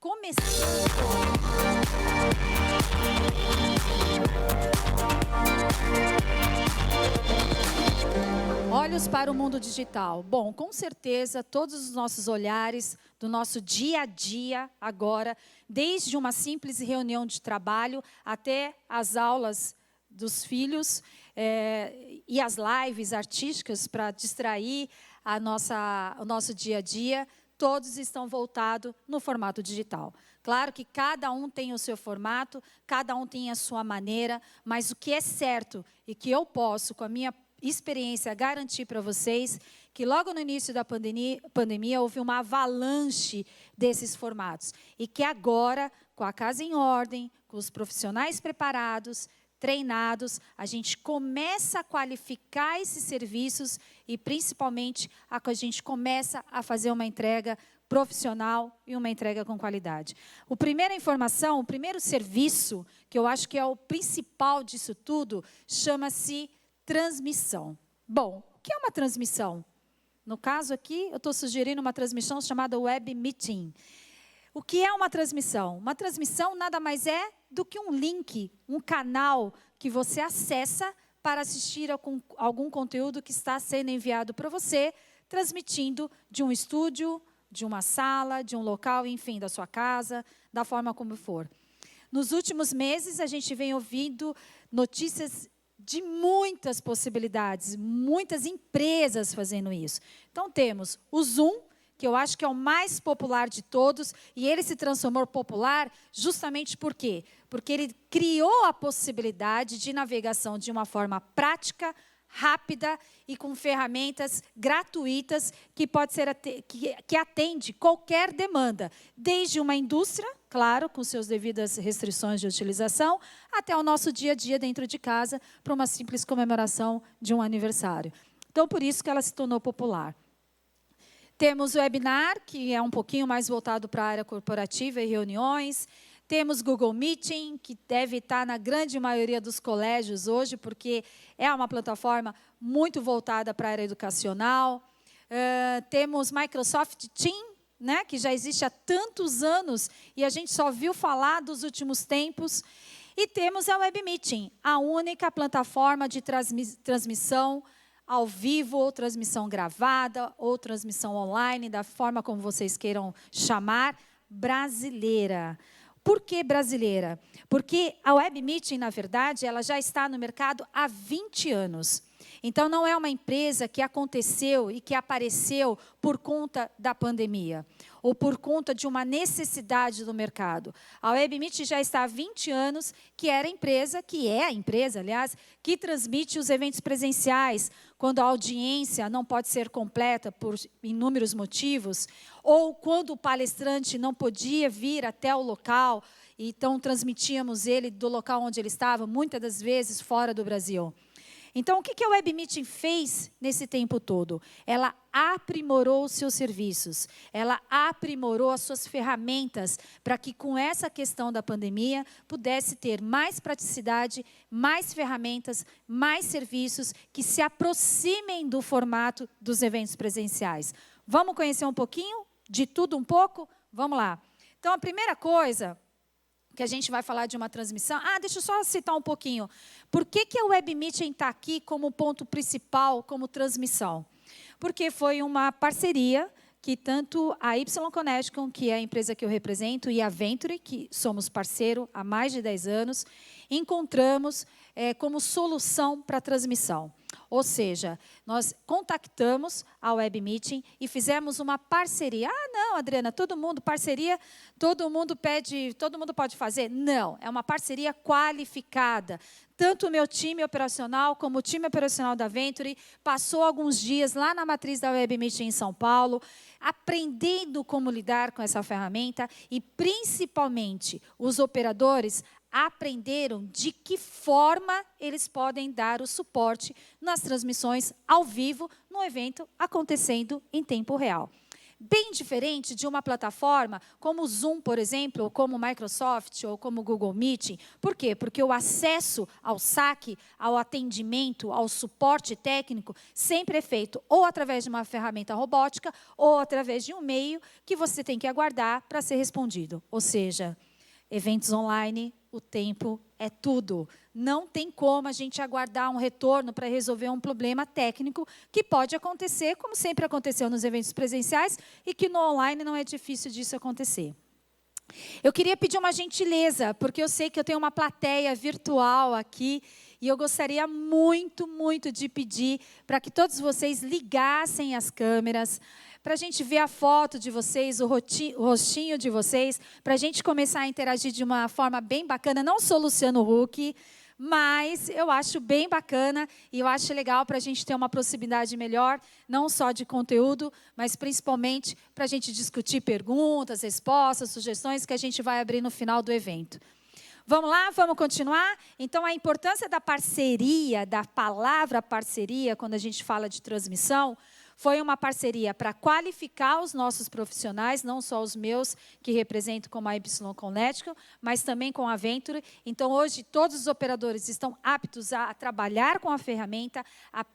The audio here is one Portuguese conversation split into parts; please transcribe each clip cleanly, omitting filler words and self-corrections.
começando. Olhos para o mundo digital. Bom, com certeza, todos os nossos olhares do nosso dia a dia agora, desde uma simples reunião de trabalho até as aulas dos filhos e as lives artísticas para distrair o nosso dia a dia, todos estão voltados no formato digital. Claro que cada um tem o seu formato, cada um tem a sua maneira, mas o que é certo e que eu posso, com a minha experiência, garantir para vocês, que logo no início da pandemia houve uma avalanche desses formatos. E que agora, com a casa em ordem, com os profissionais preparados, treinados, a gente começa a qualificar esses serviços e, principalmente, a gente começa a fazer uma entrega profissional e uma entrega com qualidade. A primeira informação, o primeiro serviço, que eu acho que é o principal disso tudo, chama-se transmissão. Bom, o que é uma transmissão? No caso aqui, eu estou sugerindo uma transmissão chamada Web Meeting. O que é uma transmissão? Uma transmissão nada mais é do que um link, um canal que você acessa para assistir a algum conteúdo que está sendo enviado para você, transmitindo de um estúdio, de uma sala, de um local, enfim, da sua casa, da forma como for. Nos últimos meses, a gente vem ouvindo notícias de muitas possibilidades, muitas empresas fazendo isso. Então, temos o Zoom, que eu acho que é o mais popular de todos, e ele se transformou popular justamente por quê? Porque ele criou a possibilidade de navegação de uma forma prática, rápida e com ferramentas gratuitas que pode ser que atende qualquer demanda, desde uma indústria, claro, com suas devidas restrições de utilização, até o nosso dia a dia dentro de casa, para uma simples comemoração de um aniversário. Então, por isso que ela se tornou popular. Temos o webinar, que é um pouquinho mais voltado para a área corporativa e reuniões. Temos Google Meeting, que deve estar na grande maioria dos colégios hoje, porque é uma plataforma muito voltada para a área educacional. Temos Microsoft Teams, né, que já existe há tantos anos e a gente só viu falar dos últimos tempos. E temos a Web Meeting, a única plataforma de transmissão ao vivo, ou transmissão gravada, ou transmissão online, da forma como vocês queiram chamar, brasileira. Por que brasileira? Porque a Web Meeting, na verdade, ela já está no mercado há 20 anos. Então, não é uma empresa que aconteceu e que apareceu por conta da pandemia, ou por conta de uma necessidade do mercado. A Web Meeting já está há 20 anos, que é a empresa, aliás, que transmite os eventos presenciais, quando a audiência não pode ser completa por inúmeros motivos, ou quando o palestrante não podia vir até o local, então transmitíamos ele do local onde ele estava, muitas das vezes fora do Brasil. Então, o que a Web Meeting fez nesse tempo todo? Ela aprimorou os seus serviços, ela aprimorou as suas ferramentas para que, com essa questão da pandemia, pudesse ter mais praticidade, mais ferramentas, mais serviços que se aproximem do formato dos eventos presenciais. Vamos conhecer um pouquinho de tudo um pouco? Vamos lá. Então, a primeira coisa que a gente vai falar de uma transmissão. Deixa eu só citar um pouquinho. Por que a Web Meeting está aqui como ponto principal, como transmissão? Porque foi uma parceria que tanto a Y Connection, que é a empresa que eu represento, e a Venture, que somos parceiro há mais de 10 anos, encontramos como solução para a transmissão. Ou seja, nós contactamos a Web Meeting e fizemos uma parceria. Não, Adriana, parceria, todo mundo pode fazer. Não, é uma parceria qualificada. Tanto o meu time operacional como o time operacional da Venture passou alguns dias lá na matriz da Web Meeting em São Paulo, aprendendo como lidar com essa ferramenta e, principalmente, os operadores aprenderam de que forma eles podem dar o suporte nas transmissões ao vivo, no evento acontecendo em tempo real. Bem diferente de uma plataforma como o Zoom, por exemplo, ou como o Microsoft, ou como o Google Meet. Por quê? Porque o acesso ao saque, ao atendimento, ao suporte técnico, sempre é feito ou através de uma ferramenta robótica, ou através de um e-mail que você tem que aguardar para ser respondido. Ou seja, eventos online, o tempo é tudo. Não tem como a gente aguardar um retorno para resolver um problema técnico que pode acontecer, como sempre aconteceu nos eventos presenciais, e que no online não é difícil disso acontecer. Eu queria pedir uma gentileza, porque eu sei que eu tenho uma plateia virtual aqui, e eu gostaria muito, muito de pedir para que todos vocês ligassem as câmeras, para a gente ver a foto de vocês, o rostinho de vocês, para a gente começar a interagir de uma forma bem bacana. Não sou Luciano Huck, mas eu acho bem bacana e eu acho legal para a gente ter uma proximidade melhor, não só de conteúdo, mas principalmente para a gente discutir perguntas, respostas, sugestões que a gente vai abrir no final do evento. Vamos lá, vamos continuar? Então, a importância da parceria, da palavra parceria, quando a gente fala de transmissão, foi uma parceria para qualificar os nossos profissionais, não só os meus, que represento como a Y Connecticut, mas também com a Venture. Então, hoje, todos os operadores estão aptos a trabalhar com a ferramenta, a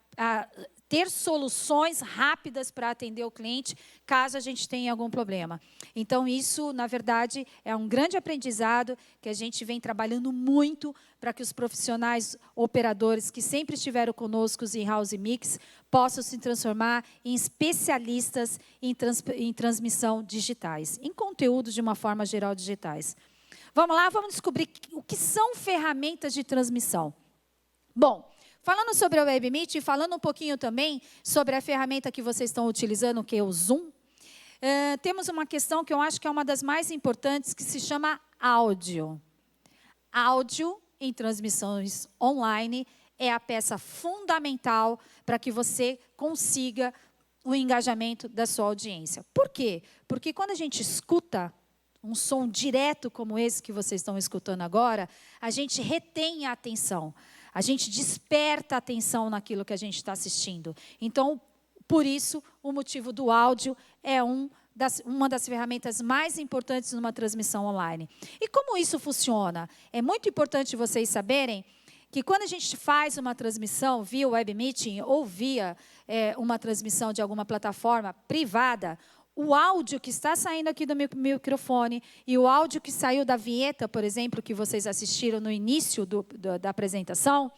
ter soluções rápidas para atender o cliente, caso a gente tenha algum problema. Então, isso, na verdade, é um grande aprendizado que a gente vem trabalhando muito para que os profissionais operadores que sempre estiveram conosco em House Mix possam se transformar em especialistas em transmissão digitais, em conteúdos de uma forma geral digitais. Vamos lá, vamos descobrir o que são ferramentas de transmissão. Bom, falando sobre o WebMeet e falando um pouquinho também sobre a ferramenta que vocês estão utilizando, que é o Zoom, temos uma questão que eu acho que é uma das mais importantes, que se chama áudio. Áudio em transmissões online é a peça fundamental para que você consiga o engajamento da sua audiência. Por quê? Porque quando a gente escuta um som direto como esse que vocês estão escutando agora, a gente retém a atenção. A gente desperta a atenção naquilo que a gente está assistindo. Então, por isso, o motivo do áudio é uma das ferramentas mais importantes numa transmissão online. E como isso funciona? É muito importante vocês saberem que quando a gente faz uma transmissão via web meeting ou via uma transmissão de alguma plataforma privada, o áudio que está saindo aqui do meu microfone e o áudio que saiu da vinheta, por exemplo, que vocês assistiram no início da apresentação,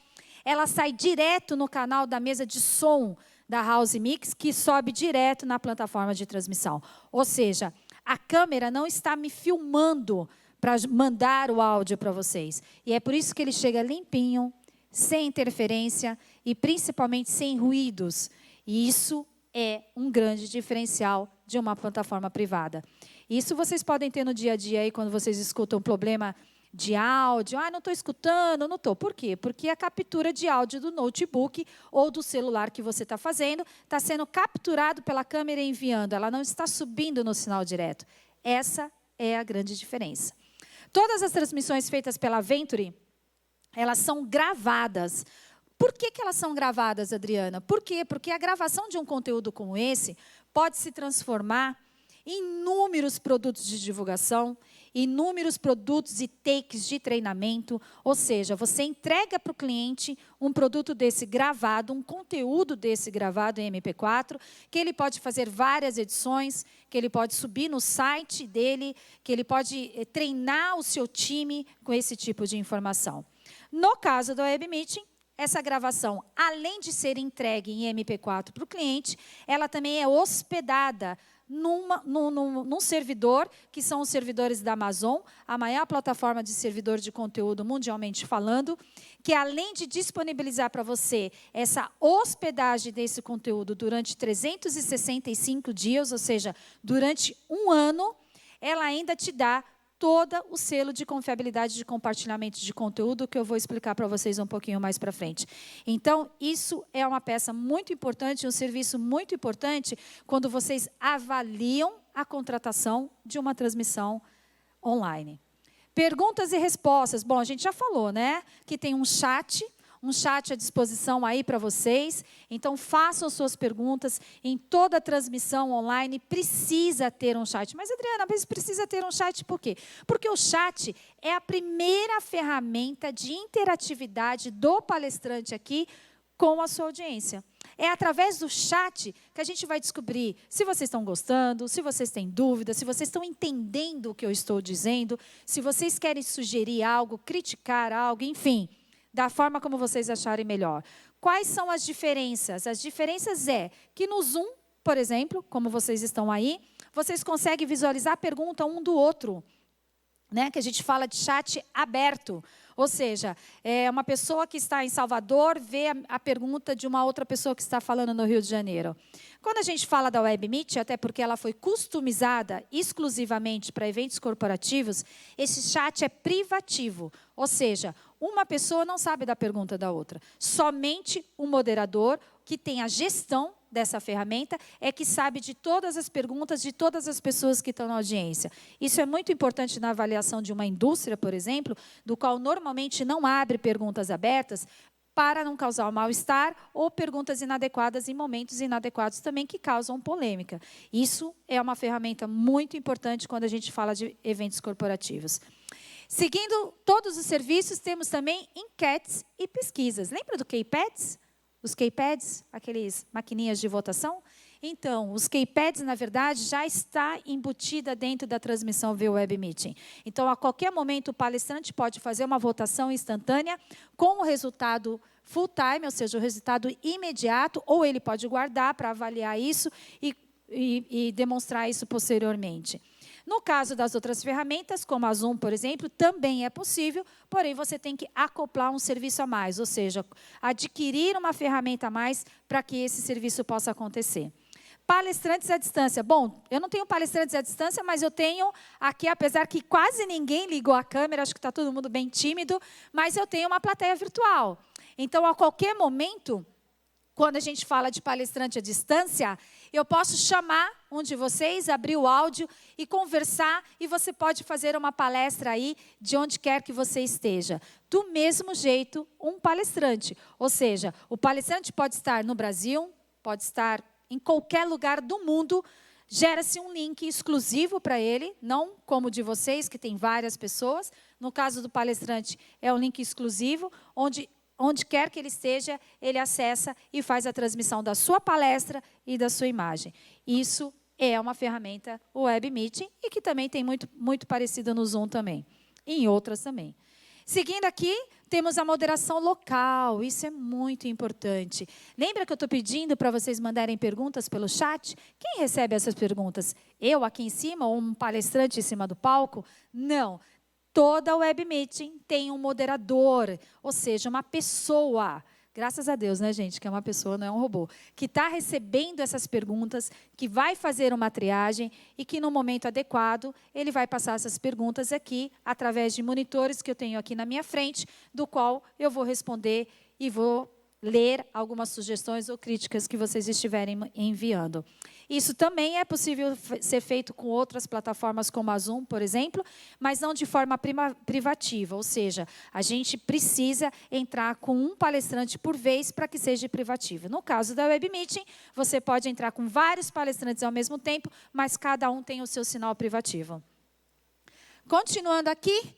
ela sai direto no canal da mesa de som da House Mix, que sobe direto na plataforma de transmissão. Ou seja, a câmera não está me filmando para mandar o áudio para vocês. E é por isso que ele chega limpinho, sem interferência e principalmente sem ruídos. E isso é um grande diferencial de uma plataforma privada. Isso vocês podem ter no dia a dia aí, quando vocês escutam um problema de áudio. Ah, não estou escutando, não estou. Por quê? Porque a captura de áudio do notebook ou do celular que você está fazendo está sendo capturado pela câmera e enviando. Ela não está subindo no sinal direto. Essa é a grande diferença. Todas as transmissões feitas pela Venture, elas são gravadas. Por que elas são gravadas, Adriana? Por quê? Porque a gravação de um conteúdo como esse pode se transformar em inúmeros produtos de divulgação, inúmeros produtos e takes de treinamento. Ou seja, você entrega para o cliente um produto desse gravado, um conteúdo desse gravado em MP4, que ele pode fazer várias edições, que ele pode subir no site dele, que ele pode treinar o seu time com esse tipo de informação. No caso do Web Meeting, essa gravação, além de ser entregue em MP4 para o cliente, ela também é hospedada num servidor, que são os servidores da Amazon, a maior plataforma de servidor de conteúdo mundialmente falando, que além de disponibilizar para você essa hospedagem desse conteúdo durante 365 dias, ou seja, durante um ano, ela ainda te dá todo o selo de confiabilidade de compartilhamento de conteúdo, que eu vou explicar para vocês um pouquinho mais para frente. Então, isso é uma peça muito importante, um serviço muito importante, quando vocês avaliam a contratação de uma transmissão online. Perguntas e respostas. Bom, a gente já falou, né? Que tem um chat um chat à disposição aí para vocês. Então, façam suas perguntas. Em toda transmissão online precisa ter um chat. Mas, Adriana, mas precisa ter um chat por quê? Porque o chat é a primeira ferramenta de interatividade do palestrante aqui com a sua audiência. É através do chat que a gente vai descobrir se vocês estão gostando, se vocês têm dúvidas, se vocês estão entendendo o que eu estou dizendo, se vocês querem sugerir algo, criticar algo, enfim, da forma como vocês acharem melhor. Quais são as diferenças? As diferenças é que no Zoom, por exemplo, como vocês estão aí, vocês conseguem visualizar a pergunta um do outro, né? Que a gente fala de chat aberto. Ou seja, uma pessoa que está em Salvador vê a pergunta de uma outra pessoa que está falando no Rio de Janeiro. Quando a gente fala da WebMeet, até porque ela foi customizada exclusivamente para eventos corporativos, esse chat é privativo. Ou seja, uma pessoa não sabe da pergunta da outra. Somente o moderador, que tem a gestão dessa ferramenta, é que sabe de todas as perguntas de todas as pessoas que estão na audiência. Isso é muito importante na avaliação de uma indústria, por exemplo, do qual normalmente não abre perguntas abertas para não causar mal-estar ou perguntas inadequadas em momentos inadequados também que causam polêmica. Isso é uma ferramenta muito importante quando a gente fala de eventos corporativos. Seguindo todos os serviços, temos também enquetes e pesquisas. Lembra do Keypads? Os Keypads, aqueles maquininhas de votação? Então, os Keypads, na verdade, já está embutida dentro da transmissão via WebMeeting. Então, a qualquer momento, o palestrante pode fazer uma votação instantânea com o resultado full time, ou seja, o resultado imediato, ou ele pode guardar para avaliar isso e demonstrar isso posteriormente. No caso das outras ferramentas, como a Zoom, por exemplo, também é possível, porém você tem que acoplar um serviço a mais, ou seja, adquirir uma ferramenta a mais para que esse serviço possa acontecer. Palestrantes à distância. Bom, eu não tenho palestrantes à distância, mas eu tenho aqui, apesar que quase ninguém ligou a câmera, acho que está todo mundo bem tímido, mas eu tenho uma plateia virtual. Então, a qualquer momento, quando a gente fala de palestrante à distância, eu posso chamar um de vocês, abrir o áudio e conversar, e você pode fazer uma palestra aí de onde quer que você esteja. Do mesmo jeito, um palestrante. Ou seja, o palestrante pode estar no Brasil, pode estar em qualquer lugar do mundo, gera-se um link exclusivo para ele, não como o de vocês, que tem várias pessoas. No caso do palestrante, é um link exclusivo, onde quer que ele esteja, ele acessa e faz a transmissão da sua palestra e da sua imagem. Isso é uma ferramenta WebMeeting e que também tem muito parecida no Zoom também. E em outras também. Seguindo aqui, temos a moderação local. Isso é muito importante. Lembra que eu estou pedindo para vocês mandarem perguntas pelo chat? Quem recebe essas perguntas? Eu aqui em cima ou um palestrante em cima do palco? Não. Toda WebMeeting tem um moderador, ou seja, uma pessoa, graças a Deus, né, gente, que é uma pessoa, não é um robô, que está recebendo essas perguntas, que vai fazer uma triagem e que, no momento adequado, ele vai passar essas perguntas aqui, através de monitores que eu tenho aqui na minha frente, do qual eu vou responder e vou ler algumas sugestões ou críticas que vocês estiverem enviando. Isso também é possível ser feito com outras plataformas como a Zoom, por exemplo, mas não de forma privativa, ou seja, a gente precisa entrar com um palestrante por vez para que seja privativo. No caso da WebMeeting, você pode entrar com vários palestrantes ao mesmo tempo, mas cada um tem o seu sinal privativo. Continuando aqui,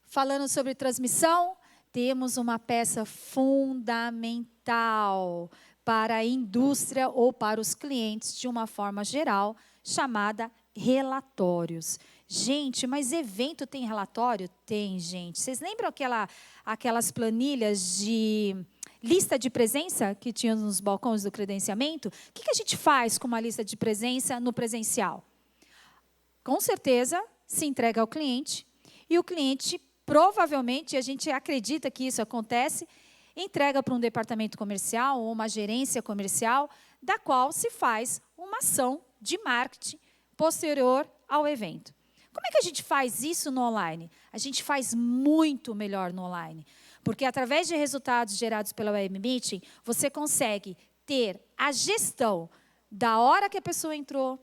falando sobre transmissão, temos uma peça fundamental para a indústria ou para os clientes, de uma forma geral, chamada relatórios. Gente, mas evento tem relatório? Tem, gente. Vocês lembram aquelas planilhas de lista de presença que tinham nos balcões do credenciamento? O que a gente faz com uma lista de presença no presencial? Com certeza, se entrega ao cliente e o cliente, provavelmente, a gente acredita que isso acontece, entrega para um departamento comercial ou uma gerência comercial, da qual se faz uma ação de marketing posterior ao evento. Como é que a gente faz isso no online? A gente faz muito melhor no online, porque através de resultados gerados pela WebMeeting, você consegue ter a gestão da hora que a pessoa entrou,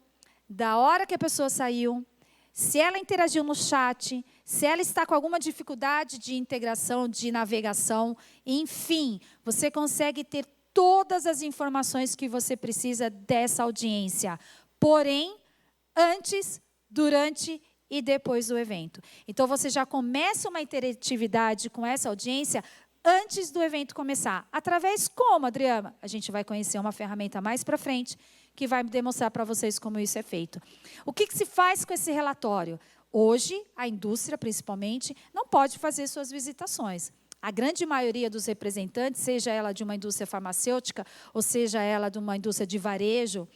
da hora que a pessoa saiu, se ela interagiu no chat, se ela está com alguma dificuldade de integração, de navegação, enfim, você consegue ter todas as informações que você precisa dessa audiência. Porém, antes, durante e depois do evento. Então, você já começa uma interatividade com essa audiência antes do evento começar. Através como, Adriana? A gente vai conhecer uma ferramenta mais para frente que vai demonstrar para vocês como isso é feito. O que se faz com esse relatório? Hoje, a indústria, principalmente, não pode fazer suas visitações. A grande maioria dos representantes, seja ela de uma indústria farmacêutica, ou seja ela de uma indústria de varejo,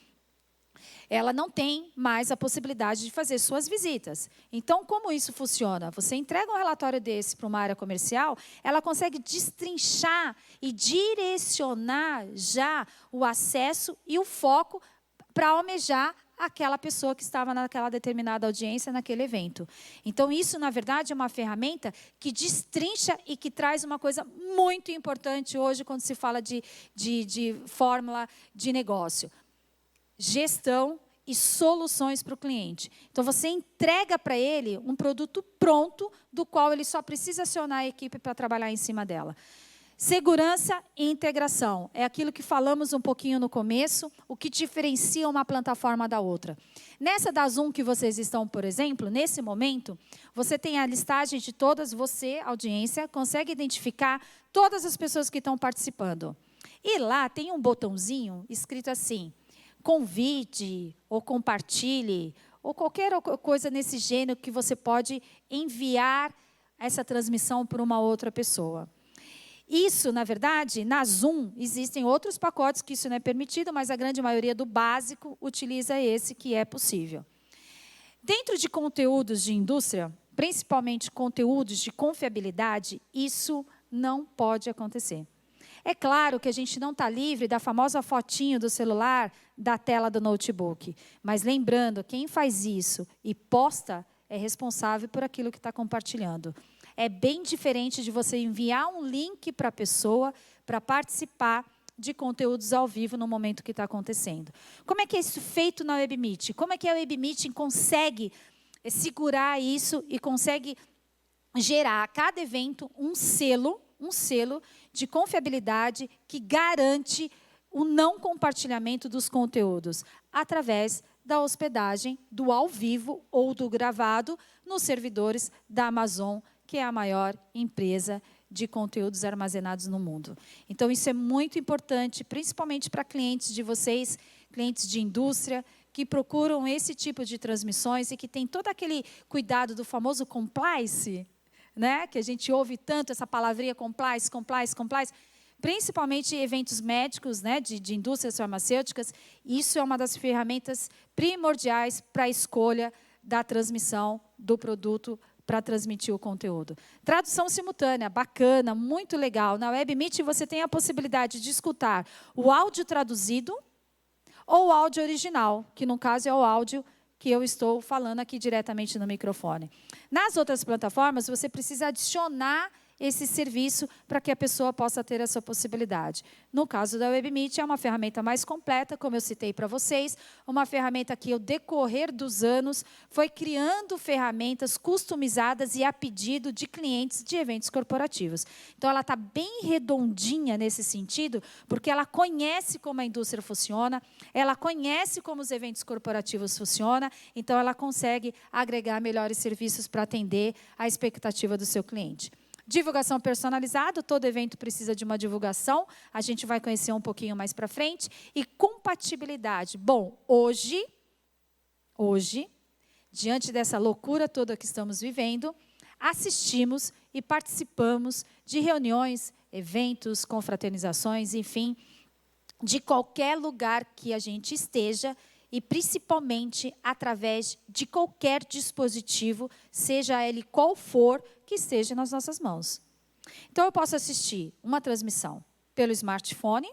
ela não tem mais a possibilidade de fazer suas visitas. Então, como isso funciona? Você entrega um relatório desse para uma área comercial, ela consegue destrinchar e direcionar já o acesso e o foco para almejar aquela pessoa que estava naquela determinada audiência, naquele evento. Então, isso, na verdade, é uma ferramenta que destrincha e que traz uma coisa muito importante hoje, quando se fala de fórmula de negócio. Gestão e soluções para o cliente. Então, você entrega para ele um produto pronto, do qual ele só precisa acionar a equipe para trabalhar em cima dela. Segurança e integração. É aquilo que falamos um pouquinho no começo, o que diferencia uma plataforma da outra. Nessa da Zoom que vocês estão, por exemplo, nesse momento, você tem a listagem de todas, você, audiência, consegue identificar todas as pessoas que estão participando. E lá tem um botãozinho escrito assim: convide, ou compartilhe, ou qualquer coisa nesse gênero que você pode enviar essa transmissão para uma outra pessoa. Isso, na verdade, na Zoom, existem outros pacotes que isso não é permitido, mas a grande maioria do básico utiliza esse que é possível. Dentro de conteúdos de indústria, principalmente conteúdos de confiabilidade, isso não pode acontecer. É claro que a gente não está livre da famosa fotinho do celular, da tela do notebook. Mas lembrando, quem faz isso e posta é responsável por aquilo que está compartilhando. É bem diferente de você enviar um link para a pessoa para participar de conteúdos ao vivo no momento que está acontecendo. Como é que é isso feito na WebMeet? Como é que a WebMeet consegue segurar isso e consegue gerar a cada evento um selo de confiabilidade que garante o não compartilhamento dos conteúdos através da hospedagem do ao vivo ou do gravado nos servidores da Amazon, que é a maior empresa de conteúdos armazenados no mundo. Então, isso é muito importante, principalmente para clientes de vocês, clientes de indústria, que procuram esse tipo de transmissões e que tem todo aquele cuidado do famoso compliance, né? Que a gente ouve tanto essa palavrinha compliance, compliance, compliance, principalmente eventos médicos, né, de indústrias farmacêuticas. Isso é uma das ferramentas primordiais para a escolha da transmissão do produto para transmitir o conteúdo. Tradução simultânea, bacana, muito legal. Na WebMeet você tem a possibilidade de escutar o áudio traduzido ou o áudio original, que no caso é o áudio que eu estou falando aqui diretamente no microfone. Nas outras plataformas, você precisa adicionar esse serviço para que a pessoa possa ter essa possibilidade. No caso da WebMeet, é uma ferramenta mais completa, como eu citei para vocês, uma ferramenta que, ao decorrer dos anos, foi criando ferramentas customizadas e a pedido de clientes de eventos corporativos. Então, ela está bem redondinha nesse sentido, porque ela conhece como a indústria funciona, ela conhece como os eventos corporativos funcionam, então ela consegue agregar melhores serviços para atender a expectativa do seu cliente. Divulgação personalizada, todo evento precisa de uma divulgação, a gente vai conhecer um pouquinho mais para frente. E compatibilidade. Bom, hoje, diante dessa loucura toda que estamos vivendo, assistimos e participamos de reuniões, eventos, confraternizações, enfim, de qualquer lugar que a gente esteja, e principalmente através de qualquer dispositivo, seja ele qual for, que esteja nas nossas mãos. Então, eu posso assistir uma transmissão pelo smartphone,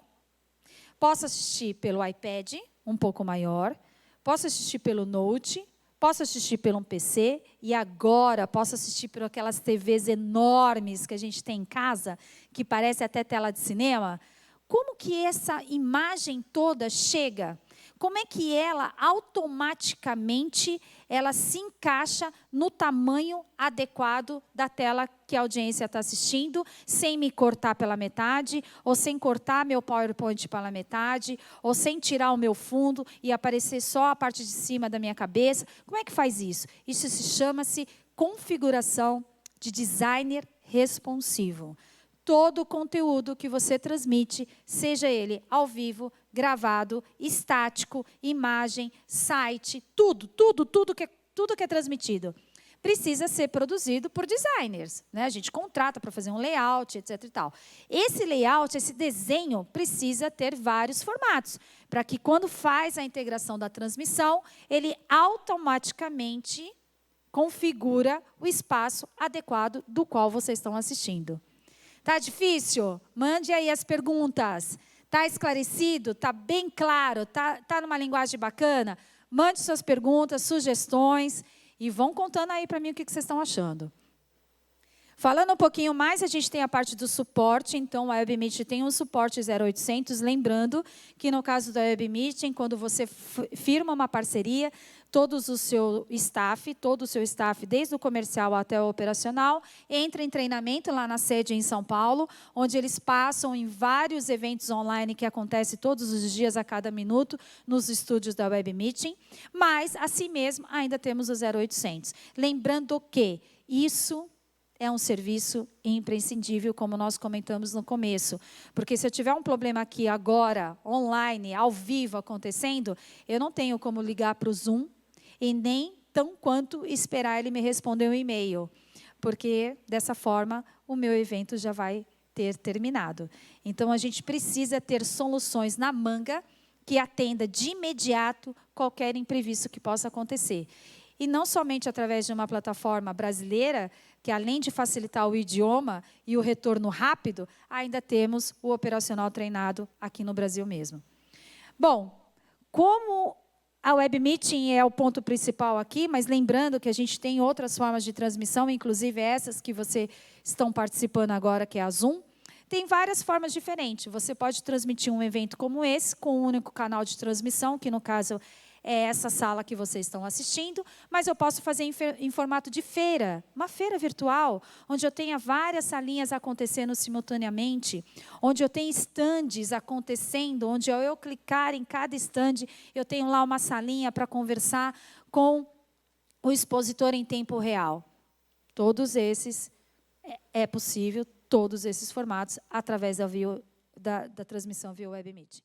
posso assistir pelo iPad, um pouco maior, posso assistir pelo Note, posso assistir pelo PC, e agora posso assistir por aquelas TVs enormes que a gente tem em casa, que parece até tela de cinema. Como que essa imagem toda chega? como é que ela automaticamente ela se encaixa no tamanho adequado da tela que a audiência está assistindo, sem me cortar pela metade, ou sem cortar meu PowerPoint pela metade, ou sem tirar o meu fundo e aparecer só a parte de cima da minha cabeça. Como é que faz isso? Isso se chama-se configuração de designer responsivo. Todo o conteúdo que você transmite, seja ele ao vivo, gravado, estático, imagem, site, tudo que é transmitido, precisa ser produzido por designers, né? A gente contrata para fazer um layout, etc. e tal. Esse layout, esse desenho, precisa ter vários formatos, para que quando faz a integração da transmissão, ele automaticamente configura o espaço adequado do qual vocês estão assistindo. Tá difícil? Mande aí as perguntas. Tá esclarecido? Tá bem claro? Tá numa linguagem bacana? Mande suas perguntas, sugestões e vão contando aí para mim o que vocês estão achando. Falando um pouquinho mais, a gente tem a parte do suporte. Então, a WebMeet tem um suporte 0800. Lembrando que, no caso da WebMeeting, quando você firma uma parceria, todo o seu staff, desde o comercial até o operacional, entra em treinamento lá na sede em São Paulo, onde eles passam em vários eventos online que acontecem todos os dias, a cada minuto, nos estúdios da WebMeeting. Mas, assim mesmo, ainda temos o 0800. Lembrando que isso é um serviço imprescindível, como nós comentamos no começo. Porque se eu tiver um problema aqui agora, online, ao vivo, acontecendo, eu não tenho como ligar para o Zoom e nem tão quanto esperar ele me responder um e-mail. Porque, dessa forma, o meu evento já vai ter terminado. Então, a gente precisa ter soluções na manga que atenda de imediato qualquer imprevisto que possa acontecer. E não somente através de uma plataforma brasileira, que além de facilitar o idioma e o retorno rápido, ainda temos o operacional treinado aqui no Brasil mesmo. Bom, como a WebMeeting é o ponto principal aqui, mas lembrando que a gente tem outras formas de transmissão, inclusive essas que vocês estão participando agora, que é a Zoom, tem várias formas diferentes. Você pode transmitir um evento como esse, com um único canal de transmissão, que no caso é essa sala que vocês estão assistindo, mas eu posso fazer em formato de feira, uma feira virtual, onde eu tenha várias salinhas acontecendo simultaneamente, onde eu tenho estandes acontecendo, onde ao eu clicar em cada estande, eu tenho lá uma salinha para conversar com o expositor em tempo real. Todos esses, é possível, todos esses formatos, através da transmissão via WebMeet.